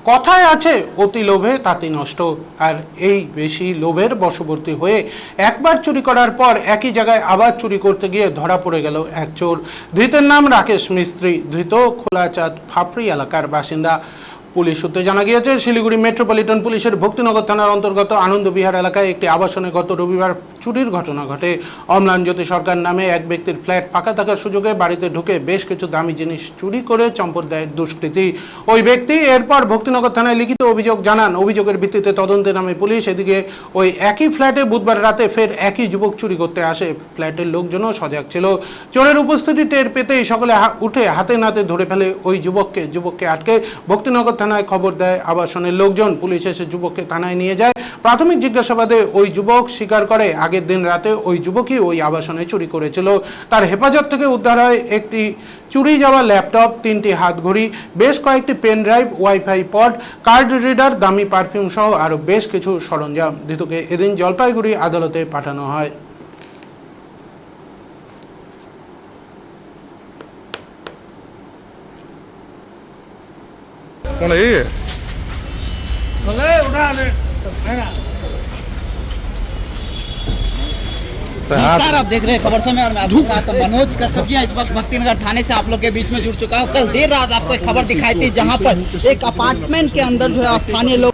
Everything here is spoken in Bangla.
কথায় আছে অতি লোভে তাঁতি নষ্ট। আর এই বেশি লোভের বশবর্তী হয়ে একবার চুরি করার পর একই জায়গায় আবার চুরি করতে গিয়ে ধরা পড়ে গেল এক চোর। ধৃতের নাম রাকেশ মিস্ত্রি। ধৃত খোলাচাঁদ ফাফড়ি এলাকার বাসিন্দা। পুলিশ সূত্রে জানা গিয়েছে, শিলিগুড়ি মেট্রোপলিটন পুলিশের ভক্তিনগর থানার অন্তর্গত আনন্দবিহার এলাকায় একটি আবাসনে গত রবিবার চুরির ঘটনা ঘটে। অম্লান জ্যোতি সরকার নামে এক ব্যক্তির ফ্ল্যাট ফাঁকা থাকার সুযোগে বাড়িতে ঢুকে বেশ কিছু দামি জিনিস চুরি করে চম্পট দেয় দুষ্কৃতী ওই ব্যক্তি। এরপর ভক্তিনগর থানায় লিখিত অভিযোগ জানান। অভিযোগের ভিত্তিতে তদন্তে নামে পুলিশ। এদিকে ওই একই ফ্ল্যাটে বুধবার রাতে ফের একই যুবক চুরি করতে আসে। ফ্ল্যাটের লোকজনও সজাগ ছিল। চোরের উপস্থিতি টের পেতেই সকলে উঠে হাতে নাতে ধরে ফেলে ওই যুবককে আটকে ভক্তিনগর থানায় খবর দেয় আবাসনের লোকজন। পুলিশ এসে যুবককে থানায় নিয়ে যায়। প্রাথমিক জিজ্ঞাসাবাদে ওই যুবক স্বীকার করে আগের দিন রাতে ওই যুবকই ওই আবাসনে চুরি করেছিল। তার হেফাজত থেকে উদ্ধার হয় একটি চুরি যাওয়া ল্যাপটপ, 3টি হাতঘড়ি, বেশ কয়েকটি পেন ড্রাইভ, ওয়াইফাই পড, কার্ড রিডার, দামি পারফিউম সহ আরও বেশ কিছু সরঞ্জাম। ধৃতকে এদিন জলপাইগুড়ি আদালতে পাঠানো হয়। नमस्कार, आप देख रहे हैं खबर समय और मैं आपके साथ मनोज कसबजिया। इस वक्त भक्तिनगर थाने से आप लोग के बीच में जुड़ चुका हूँ। कल देर रात आपको एक खबर दिखाई थी जहाँ पर एक अपार्टमेंट के अंदर जो है स्थानीय लोग